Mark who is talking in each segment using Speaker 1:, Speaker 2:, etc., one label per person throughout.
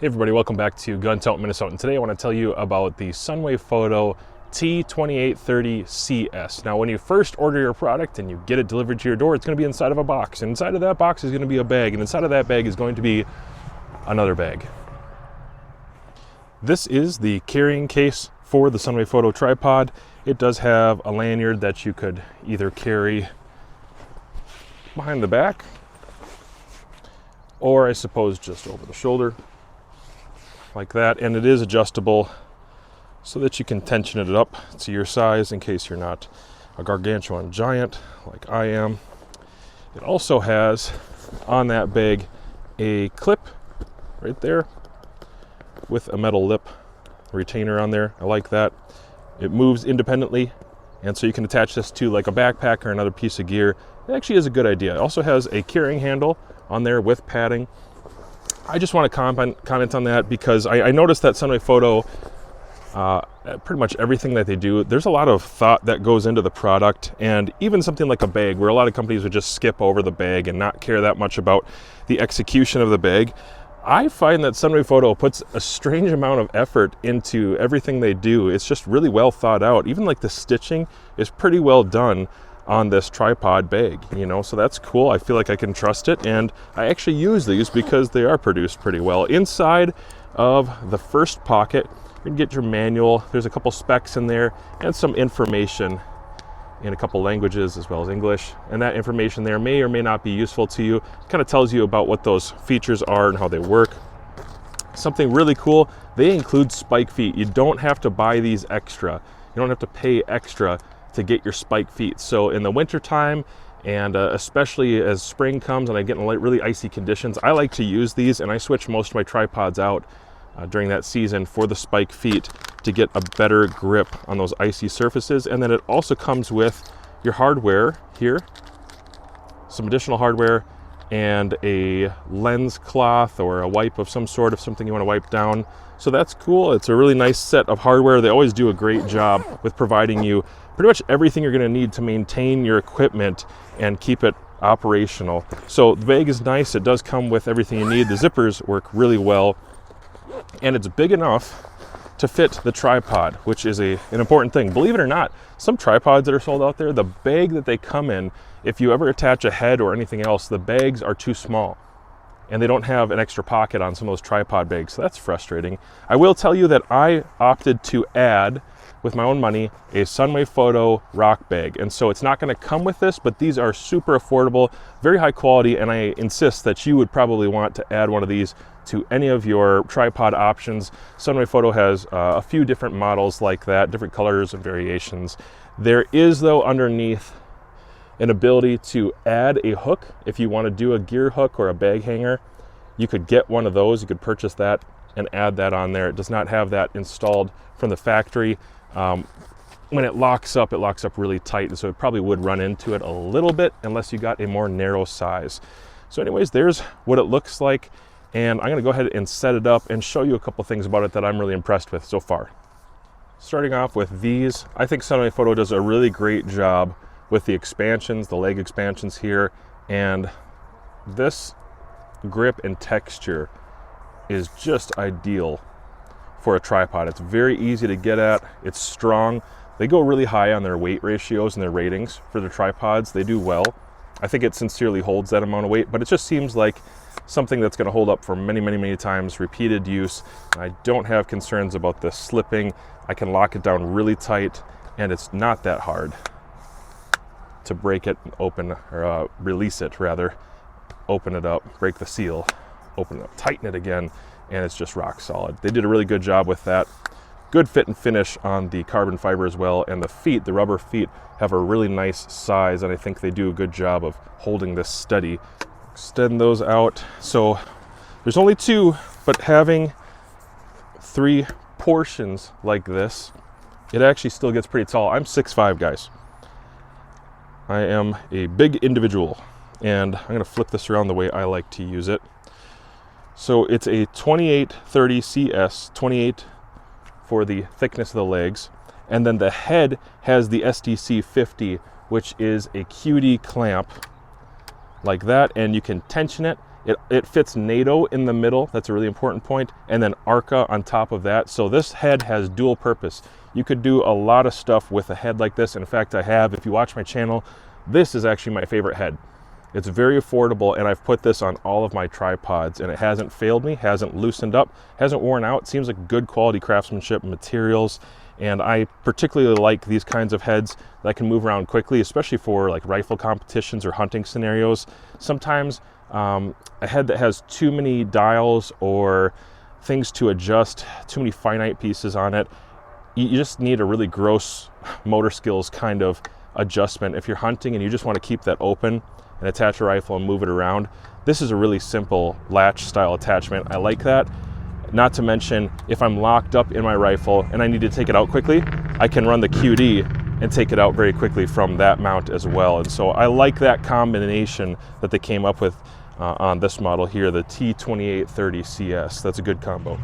Speaker 1: Hey everybody, welcome back to Gun Tote Minnesota. And today I want to tell you about the Sunwayfoto T2830CS. Now when you first order your product and you get it delivered to your door, it's going to be inside of a box. And inside of that box is going to be a bag. And inside of that bag is going to be another bag. This is the carrying case for the Sunwayfoto tripod. It does have a lanyard that you could either carry behind the back or I suppose just over the shoulder. Like that, and it is adjustable so that you can tension it up to your size in case you're not a gargantuan giant like I am. It also has on that bag a clip right there with a metal lip retainer on there. I like that. It moves independently, and so you can attach this to like a backpack or another piece of gear. It actually is a good idea. It also has a carrying handle on there with padding. I just want to comment on that because I noticed that Sunwayfoto, pretty much everything that they do, there's a lot of thought that goes into the product, and even something like a bag where a lot of companies would just skip over the bag and not care that much about the execution of the bag. I find that Sunwayfoto puts a strange amount of effort into everything they do. It's just really well thought out. Even like the stitching is pretty well done on this tripod bag, you know, so that's cool. I feel like I can trust it, and I actually use these because they are produced pretty well. Inside of the first pocket, you can get your manual. There's a couple specs in there and some information in a couple languages as well as English, and that information there may or may not be useful to you. It kind of tells you about what those features are and how they work. Something really cool, they include spike feet. You don't have to buy these extra. You don't have to pay extra to get your spike feet. So in the winter time, and especially as spring comes and I get in really icy conditions, I like to use these, and I switch most of my tripods out during that season for the spike feet to get a better grip on those icy surfaces. And then it also comes with your hardware here, some additional hardware, and a lens cloth or a wipe of some sort of something you want to wipe down. So that's cool. It's a really nice set of hardware. They always do a great job with providing you pretty much everything you're going to need to maintain your equipment and keep it operational. So the bag is nice. It does come with everything you need. The zippers work really well, and it's big enough to fit the tripod, which is an important thing. Believe it or not, some tripods that are sold out there, the bag that they come in, if you ever attach a head or anything else, the bags are too small, and they don't have an extra pocket on some of those tripod bags, so that's frustrating. I will tell you that I opted to add, with my own money, a Sunwayfoto rock bag, and so it's not going to come with this, but these are super affordable, very high quality, and I insist that you would probably want to add one of these to any of your tripod options. Sunwayfoto has a few different models like that, different colors and variations. There is, though, underneath an ability to add a hook. If you want to do a gear hook or a bag hanger, you could get one of those. You could purchase that and add that on there. It does not have that installed from the factory. When it locks up really tight, and so it probably would run into it a little bit unless you got a more narrow size. So anyways, there's what it looks like, and I'm going to go ahead and set it up and show you a couple things about it that I'm really impressed with so far. Starting off with these, I think Sunwayfoto does a really great job with the expansions, the leg expansions here, and this grip and texture is just ideal for a tripod. It's very easy to get at, it's strong. They go really high on their weight ratios and their ratings for their tripods. They do well. I think it sincerely holds that amount of weight, but it just seems like something that's going to hold up for many, many, many times, repeated use. I don't have concerns about this slipping. I can lock it down really tight, and it's not that hard to break it and open, or release it rather, open it up, break the seal, open it up, tighten it again, and it's just rock solid. They did a really good job with that. Good fit and finish on the carbon fiber as well, and the feet, the rubber feet, have a really nice size, and I think they do a good job of holding this steady. Extend those out. So there's only two, but having three portions like this, it actually still gets pretty tall. I'm 6'5", guys. I am a big individual, and I'm going to flip this around the way I like to use it. So it's a 2830CS, 28 for the thickness of the legs, and then the head has the SDC 50, which is a QD clamp like that, and you can tension it. It fits NATO in the middle. That's a really important point. And then ARCA on top of that. So this head has dual purpose. You could do a lot of stuff with a head like this. In fact, I have, if you watch my channel, this is actually my favorite head. It's very affordable, and I've put this on all of my tripods, and it hasn't failed me, hasn't loosened up, hasn't worn out. It seems like good quality craftsmanship materials, and I particularly like these kinds of heads that can move around quickly, especially for like rifle competitions or hunting scenarios. Sometimes a head that has too many dials or things to adjust, too many finite pieces on it, you just need a really gross motor skills kind of adjustment. If you're hunting and you just want to keep that open and attach a rifle and move it around, this is a really simple latch style attachment. I like that. Not to mention, if I'm locked up in my rifle and I need to take it out quickly, I can run the QD and take it out very quickly from that mount as well. And so I like that combination that they came up with on this model here, the T2830CS. That's a good combo.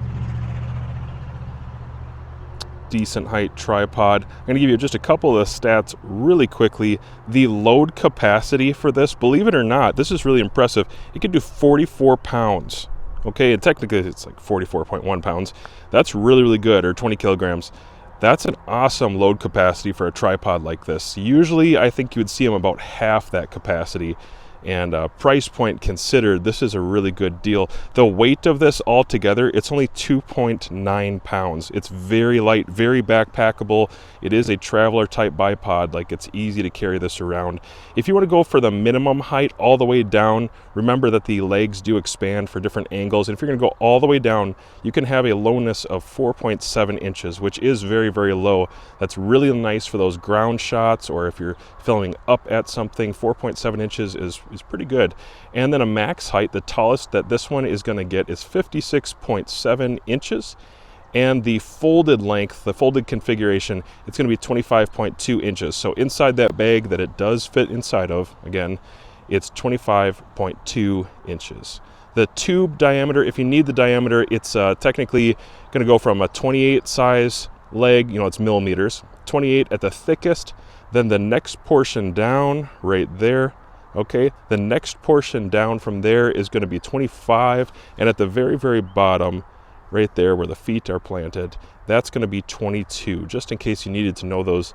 Speaker 1: Decent height tripod. I'm going to give you just a couple of stats really quickly. The load capacity for this, believe it or not, this is really impressive. It can do 44 pounds. Okay, and technically it's like 44.1 pounds. That's really, really good, or 20 kilograms. That's an awesome load capacity for a tripod like this. Usually I think you would see them about half that capacity. And price point considered, this is a really good deal. The weight of this altogether, it's only 2.9 pounds. It's very light, very backpackable. It is a traveler type bipod, like it's easy to carry this around. If you want to go for the minimum height all the way down, remember that the legs do expand for different angles. And if you're going to go all the way down, you can have a lowness of 4.7 inches, which is very, very low. That's really nice for those ground shots, or if you're filming up at something. 4.7 inches is pretty good. And then a max height, the tallest that this one is going to get is 56.7 inches. And the folded length, the folded configuration, it's going to be 25.2 inches. So inside that bag that it does fit inside of, again, it's 25.2 inches. The tube diameter, if you need the diameter, it's technically going to go from a 28 size leg, you know, it's millimeters, 28 at the thickest, then the next portion down right there. Okay, the next portion down from there is going to be 25, and at the very, very bottom, right there where the feet are planted, that's going to be 22, just in case you needed to know those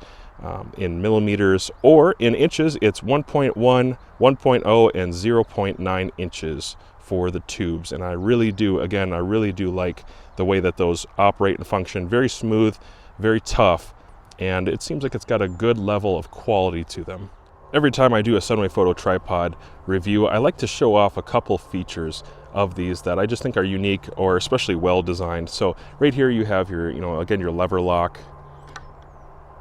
Speaker 1: in millimeters, or in inches, it's 1.1, 1.0, and 0.9 inches for the tubes. And I really do, again, I really do like the way that those operate and function. Very smooth, very tough, and it seems like it's got a good level of quality to them. Every time I do a Sunwayfoto tripod review, I like to show off a couple features of these that I just think are unique or especially well designed. So right here you have your, you know, again, your lever lock,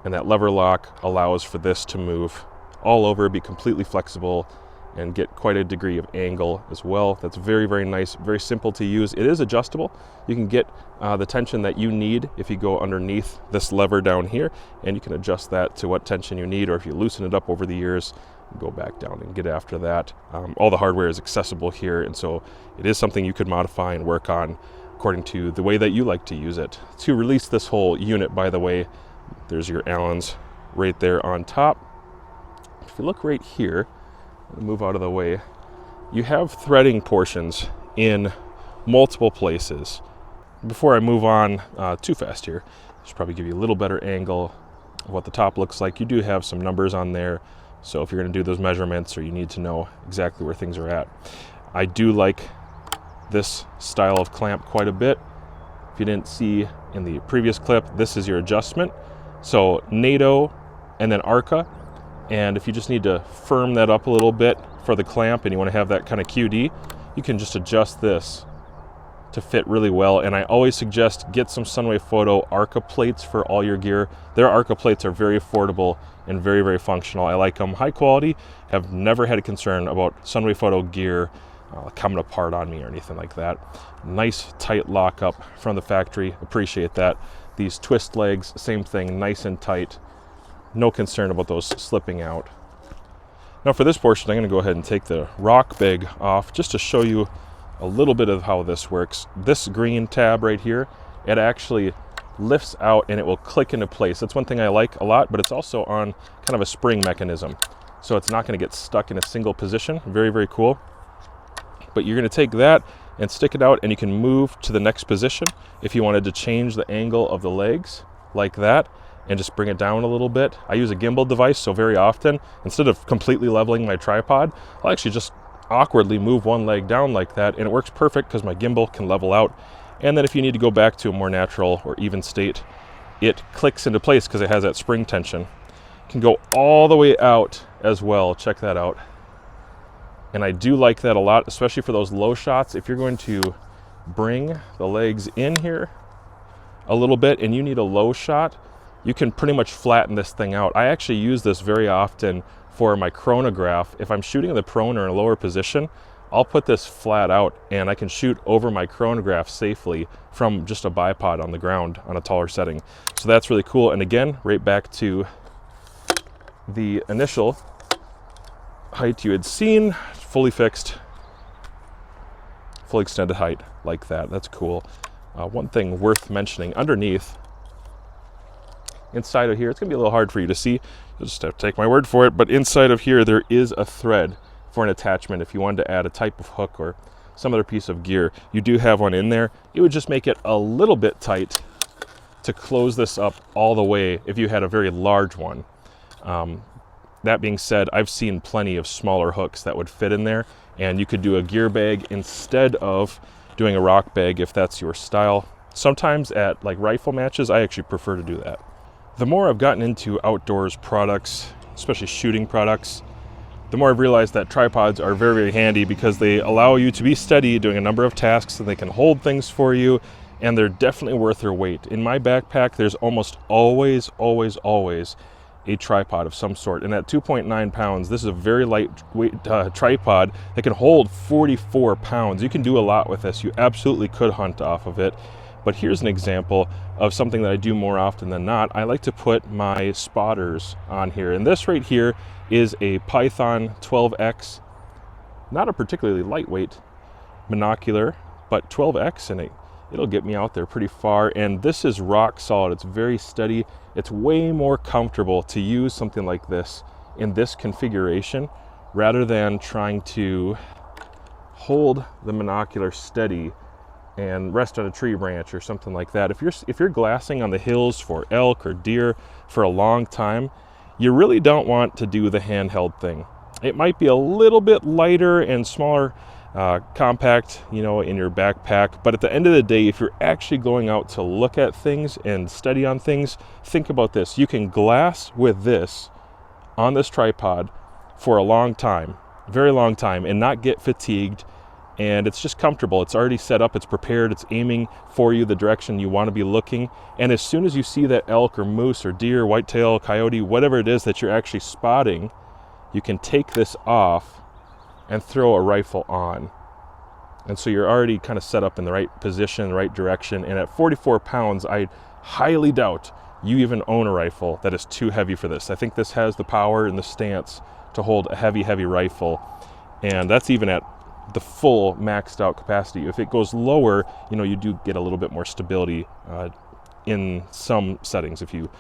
Speaker 1: and that lever lock allows for this to move all over, be completely flexible, and get quite a degree of angle as well. That's very, very nice, very simple to use. It is adjustable. You can get the tension that you need if you go underneath this lever down here, and you can adjust that to what tension you need, or if you loosen it up over the years, go back down and get after that. All the hardware is accessible here, and so it is something you could modify and work on according to the way that you like to use it. To release this whole unit, by the way, there's your Allens right there on top. If you look right here, move out of the way, you have threading portions in multiple places. Before I move on too fast here, I should probably give you a little better angle of what the top looks like. You do have some numbers on there, so if you're going to do those measurements or you need to know exactly where things are at. I do like this style of clamp quite a bit. If you didn't see in the previous clip, this is your adjustment. So NATO and then ARCA. And if you just need to firm that up a little bit for the clamp and you want to have that kind of QD, you can just adjust this to fit really well. And I always suggest get some Sunwayfoto ARCA plates for all your gear. Their ARCA plates are very affordable and very, very functional. I like them. High quality. Have never had a concern about Sunwayfoto gear coming apart on me or anything like that. Nice tight lockup from the factory. Appreciate that. These twist legs, same thing, nice and tight. No concern about those slipping out. Now for this portion, I'm going to go ahead and take the rock bag off just to show you a little bit of how this works. This green tab right here, it actually lifts out and it will click into place. That's one thing I like a lot, but it's also on kind of a spring mechanism. So it's not going to get stuck in a single position. Very, very cool. But you're going to take that and stick it out, and you can move to the next position if you wanted to change the angle of the legs like that and just bring it down a little bit. I use a gimbal device, so very often, instead of completely leveling my tripod, I'll actually just awkwardly move one leg down like that, and it works perfect because my gimbal can level out. And then if you need to go back to a more natural or even state, it clicks into place because it has that spring tension. It can go all the way out as well. Check that out. And I do like that a lot, especially for those low shots. If you're going to bring the legs in here a little bit and you need a low shot, you can pretty much flatten this thing out. I actually use this very often for my chronograph. If I'm shooting in the prone or in a lower position, I'll put this flat out and I can shoot over my chronograph safely from just a bipod on the ground on a taller setting. So that's really cool. And again, right back to the initial height you had seen, fully fixed, full extended height like that. That's cool. One thing worth mentioning underneath, inside of here, it's gonna be a little hard for you to see. You'll just have to take my word for it, but inside of here, there is a thread for an attachment. If you wanted to add a type of hook or some other piece of gear, you do have one in there. It would just make it a little bit tight to close this up all the way if you had a very large one. That being said, I've seen plenty of smaller hooks that would fit in there, and you could do a gear bag instead of doing a rock bag if that's your style. Sometimes at like rifle matches, I actually prefer to do that. The more I've gotten into outdoors products, especially shooting products, the more I've realized that tripods are very, very handy because they allow you to be steady doing a number of tasks, and they can hold things for you, and they're definitely worth their weight. In my backpack, there's almost always a tripod of some sort. And at 2.9 pounds, this is a very lightweight tripod that can hold 44 pounds. You can do a lot with this. You absolutely could hunt off of it. But here's an example of something that I do more often than not. I like to put my spotters on here. And this right here is a Python 12X, not a particularly lightweight monocular, but 12X, and it'll get me out there pretty far. And this is rock solid. It's very steady. It's way more comfortable to use something like this in this configuration rather than trying to hold the monocular steady and rest on a tree branch or something like that. If you're glassing on the hills for elk or deer for a long time, you really don't want to do the handheld thing. It might be a little bit lighter and smaller, compact, in your backpack, but at the end of the day, if you're actually going out to look at things and study on things, think about this. You can glass with this on this tripod for a long time, very long time, and not get fatigued. And it's just comfortable. It's already set up, it's prepared, it's aiming for you the direction you want to be looking. And as soon as you see that elk or moose or deer, whitetail, coyote, whatever it is that you're actually spotting, you can take this off and throw a rifle on. And so you're already kind of set up in the right position, the right direction. And at 44 pounds, I highly doubt you even own a rifle that is too heavy for this. I think this has the power and the stance to hold a heavy rifle. And that's even at the full maxed out capacity. If it goes lower, you do get a little bit more stability in some settings if you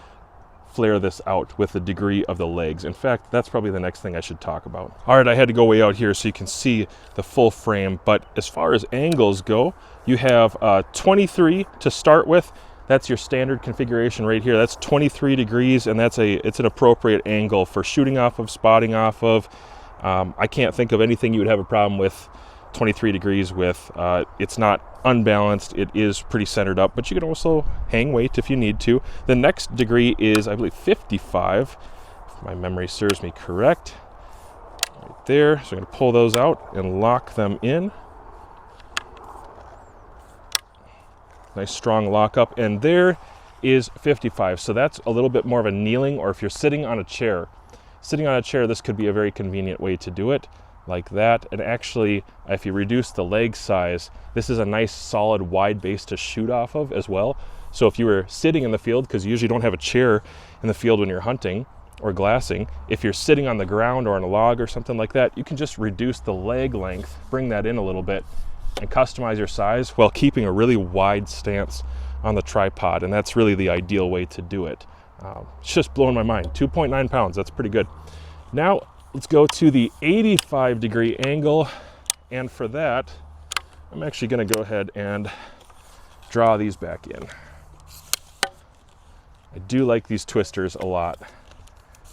Speaker 1: flare this out with the degree of the legs. In fact, that's probably the next thing I should talk about. All right, I had to go way out here so you can see the full frame, but as far as angles go, you have 23 to start with. That's your standard configuration right here. That's 23 degrees, and it's an appropriate angle for shooting off of, spotting off of. I can't think of anything you would have a problem with 23 degrees with. It's not unbalanced. It is pretty centered up, but you can also hang weight if you need to. The next degree is, I believe, 55, if my memory serves me correct. Right there. So I'm going to pull those out and lock them in. Nice strong lock up, and there is 55. So that's a little bit more of a kneeling, or if you're sitting on a chair. Sitting on a chair, this could be a very convenient way to do it, like that. And actually, if you reduce the leg size, this is a nice solid wide base to shoot off of as well. So if you were sitting in the field, because you usually don't have a chair in the field when you're hunting or glassing, if you're sitting on the ground or on a log or something like that, you can just reduce the leg length, bring that in a little bit, and customize your size while keeping a really wide stance on the tripod. And that's really the ideal way to do it. It's just blowing my mind. 2.9 pounds, that's pretty good. Now let's go to the 85 degree angle And for that, I'm actually going to go ahead and draw these back in. I do like these twisters a lot.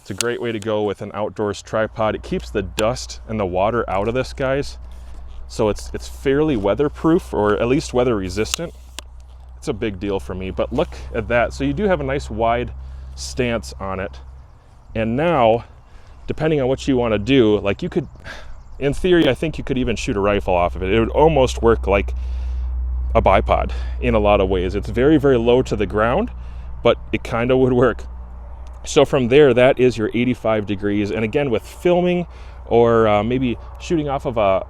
Speaker 1: It's a great way to go with an outdoors tripod. It keeps the dust and the water out of this, guys. So it's fairly weatherproof, or at least weather resistant. It's a big deal for me, but look at that. So you do have a nice wide stance on it. And now, depending on what you want to do, like you could, in theory, I think you could even shoot a rifle off of it. It would almost work like a bipod in a lot of ways. It's very, very low to the ground, but it kind of would work. So from there, that is your 85 degrees. And again, with filming or maybe shooting off of a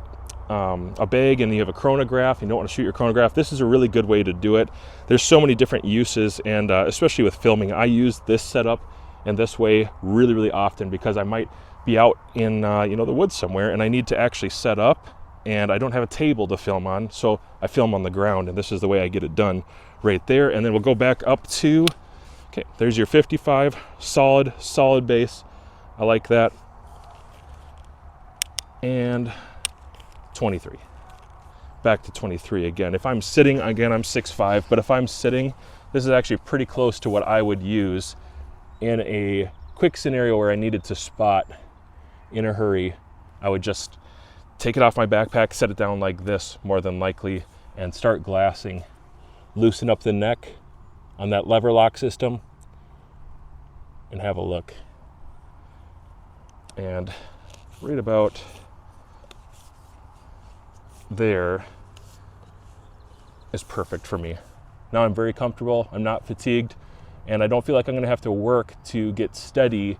Speaker 1: bag and you have a chronograph, you don't want to shoot your chronograph, this is a really good way to do it. There's so many different uses, and especially with filming, I use this setup and this way really, really often because I might be out in the woods somewhere and I need to actually set up and I don't have a table to film on, so I film on the ground, and this is the way I get it done right there. And then we'll go back up to, okay, there's your 55, solid base. I like that. And 23. Back to 23 again. If I'm sitting, again, I'm 6'5", but if I'm sitting, this is actually pretty close to what I would use in a quick scenario where I needed to spot in a hurry. I would just take it off my backpack, set it down like this, more than likely, and start glassing. Loosen up the neck on that lever lock system and have a look. And right about there is perfect for me. Now I'm very comfortable, I'm not fatigued, and I don't feel like I'm gonna have to work to get steady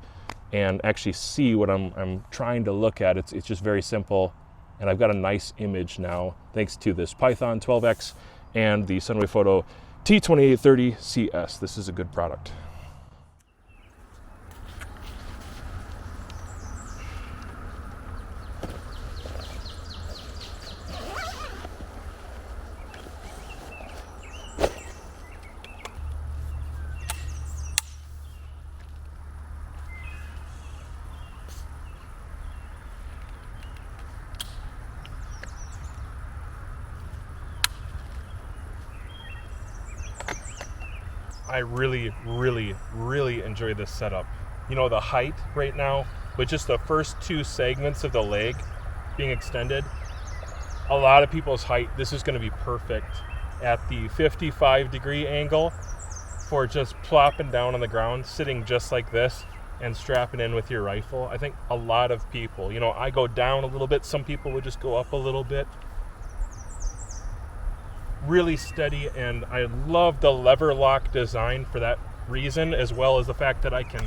Speaker 1: and actually see what I'm trying to look at. It's just very simple, and I've got a nice image now thanks to this Python 12X and the Sunwayfoto T2830CS. This is a good product. I really, really, really enjoy this setup. You know, the height right now, with just the first two segments of the leg being extended, a lot of people's height, this is gonna be perfect at the 55-degree angle for just plopping down on the ground, sitting just like this and strapping in with your rifle. I think a lot of people, you know, I go down a little bit, some people would just go up a little bit. Really steady, and I love the lever lock design for that reason, as well as the fact that I can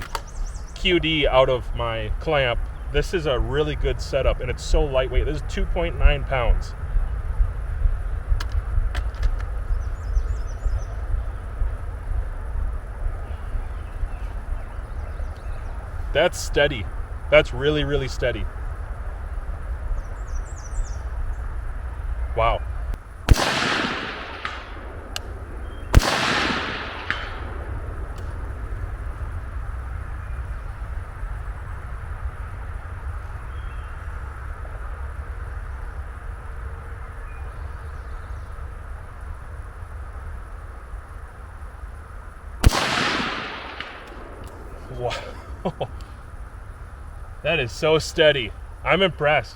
Speaker 1: QD out of my clamp. This is a really good setup, and it's so lightweight. This is 2.9 pounds. That's steady. That's really, really steady. Wow. Wow, that is so steady. I'm impressed.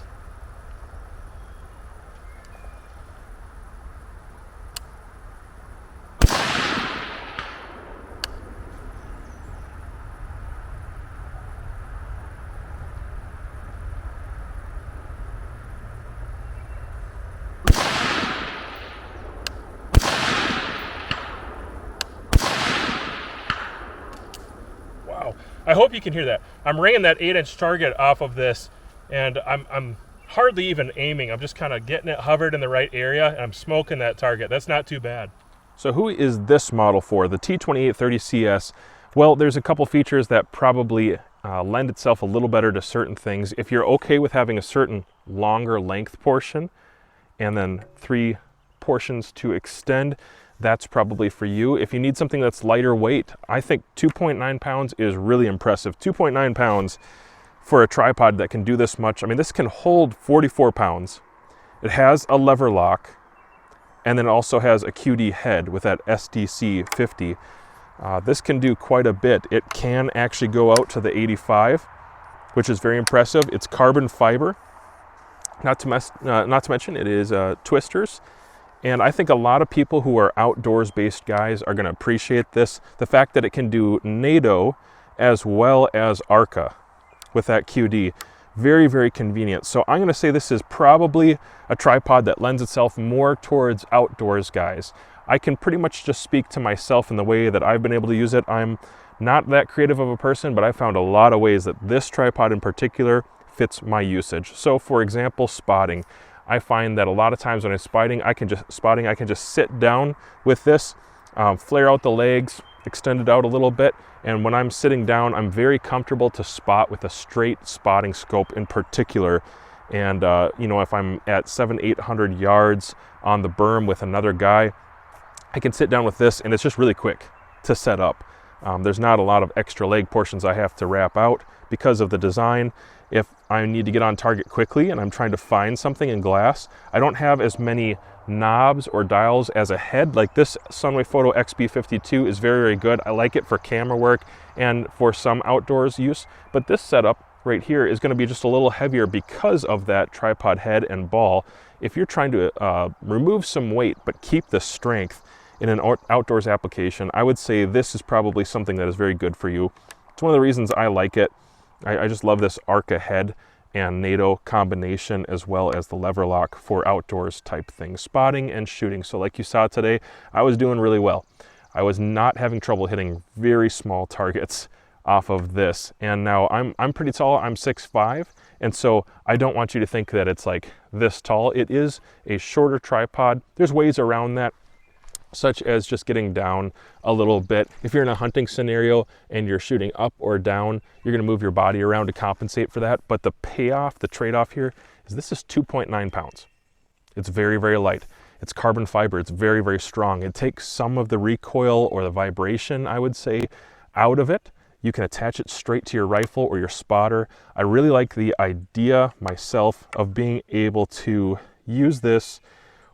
Speaker 1: I hope you can hear that. I'm ringing that 8-inch target off of this, and I'm hardly even aiming. I'm just kind of getting it hovered in the right area, and I'm smoking that target. That's not too bad. So who is this model for, the T2830CS? Well, there's a couple features that probably lend itself a little better to certain things. If you're okay with having a certain longer length portion and then 3 portions to extend, that's probably for you. If you need something that's lighter weight, I think 2.9 pounds is really impressive. 2.9 pounds for a tripod that can do this much. I mean, this can hold 44 pounds, It has a lever lock, and then it also has a QD head with that SDC 50. This can do quite a bit. It can actually go out to the 85, which is very impressive. It's carbon fiber. Not to mention it is twisters. And I think a lot of people who are outdoors-based guys are going to appreciate this. The fact that it can do NATO as well as ARCA with that QD. Very, very convenient. So I'm going to say this is probably a tripod that lends itself more towards outdoors guys. I can pretty much just speak to myself in the way that I've been able to use it. I'm not that creative of a person, but I found a lot of ways that this tripod in particular fits my usage. So for example, spotting. I find that a lot of times when I'm spotting, I can just sit down with this, flare out the legs, extend it out a little bit, and when I'm sitting down, I'm very comfortable to spot with a straight spotting scope in particular. And you know, if I'm at 700-800 yards on the berm with another guy, I can sit down with this, and it's just really quick to set up. There's not a lot of extra leg portions I have to wrap out because of the design. If I need to get on target quickly and I'm trying to find something in glass, I don't have as many knobs or dials as a head. Like this Sunwayfoto XB52 is very, very good. I like it for camera work and for some outdoors use, but this setup right here is going to be just a little heavier because of that tripod head and ball. If you're trying to remove some weight but keep the strength in an outdoors application, I would say this is probably something that is very good for you. It's one of the reasons I like it. I just love this ARCA head and NATO combination, as well as the lever lock for outdoors type things, spotting and shooting. So like you saw today, I was doing really well. I was not having trouble hitting very small targets off of this. And now I'm pretty tall, I'm 6'5", and so I don't want you to think that it's like this tall. It is a shorter tripod. There's ways around that, such as just getting down a little bit. If you're in a hunting scenario and you're shooting up or down, you're gonna move your body around to compensate for that. But the payoff, the trade-off here is this is 2.9 pounds. It's very, very light. It's carbon fiber, it's very, very strong. It takes some of the recoil or the vibration, I would say, out of it. You can attach it straight to your rifle or your spotter. I really like the idea myself of being able to use this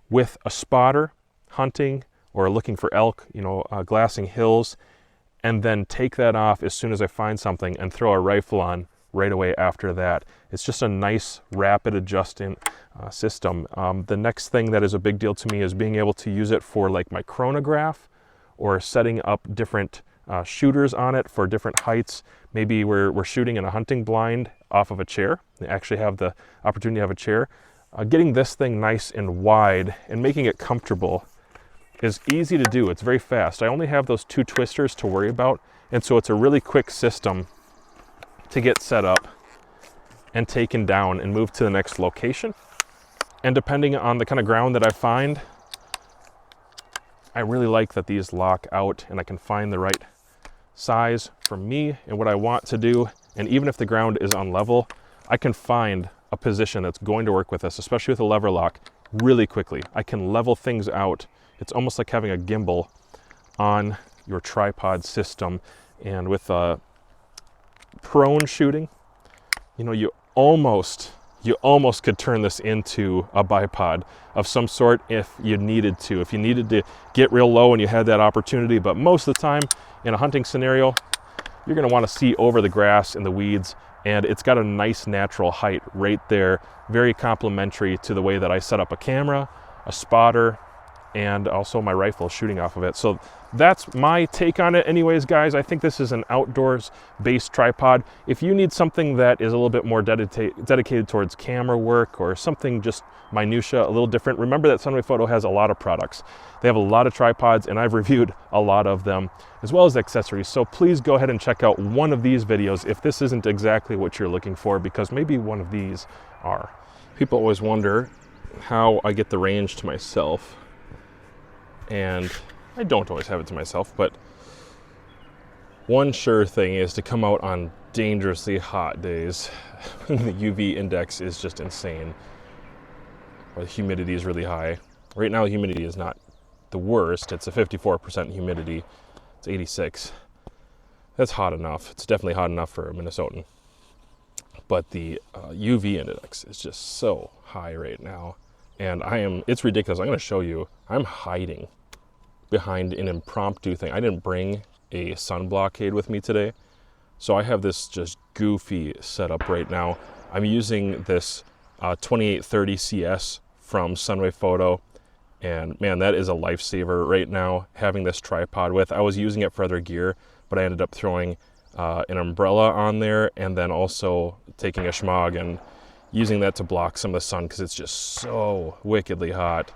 Speaker 1: with a spotter, hunting, or looking for elk, you know, glassing hills, and then take that off as soon as I find something and throw a rifle on right away after that. It's just a nice rapid adjusting system. The next thing that is a big deal to me is being able to use it for like my chronograph or setting up different shooters on it for different heights. Maybe we're shooting in a hunting blind off of a chair. They actually have the opportunity to have a chair. Getting this thing nice and wide and making it comfortable is easy to do. It's very fast. I only have those 2 twisters to worry about, and so it's a really quick system to get set up and taken down and moved to the next location. And depending on the kind of ground that I find, I really like that these lock out and I can find the right size for me and what I want to do. And even if the ground is unlevel, I can find a position that's going to work with this, especially with a lever lock, really quickly. I can level things out. It's almost like having a gimbal on your tripod system. And with prone shooting, you know, you almost could turn this into a bipod of some sort if you needed to. If you needed to get real low and you had that opportunity, but most of the time in a hunting scenario, you're gonna wanna see over the grass and the weeds, and it's got a nice natural height right there, very complementary to the way that I set up a camera, a spotter, and also my rifle shooting off of it. So that's my take on it. Anyways, guys, I think this is an outdoors based tripod. If you need something that is a little bit more dedicated towards camera work or something just minutia, a little different, remember that Sunwayfoto has a lot of products. They have a lot of tripods, and I've reviewed a lot of them, as well as accessories. So please go ahead and check out one of these videos if this isn't exactly what you're looking for, because maybe one of these are. People always wonder how I get the range to myself. And I don't always have it to myself, but one sure thing is to come out on dangerously hot days when the UV index is just insane, or the humidity is really high. Right now the humidity is not the worst. It's a 54% humidity. It's 86. That's hot enough. It's definitely hot enough for a Minnesotan. But the UV index is just so high right now. and it's ridiculous. I'm going to show you. I'm hiding behind an impromptu thing. I didn't bring a sun blockade with me today, so I have this just goofy setup right now. I'm using this 2830CS from Sunwayfoto, and man, that is a lifesaver right now, having this tripod with. I was using it for other gear, but I ended up throwing an umbrella on there, and then also taking a shmog and using that to block some of the sun, because it's just so wickedly hot.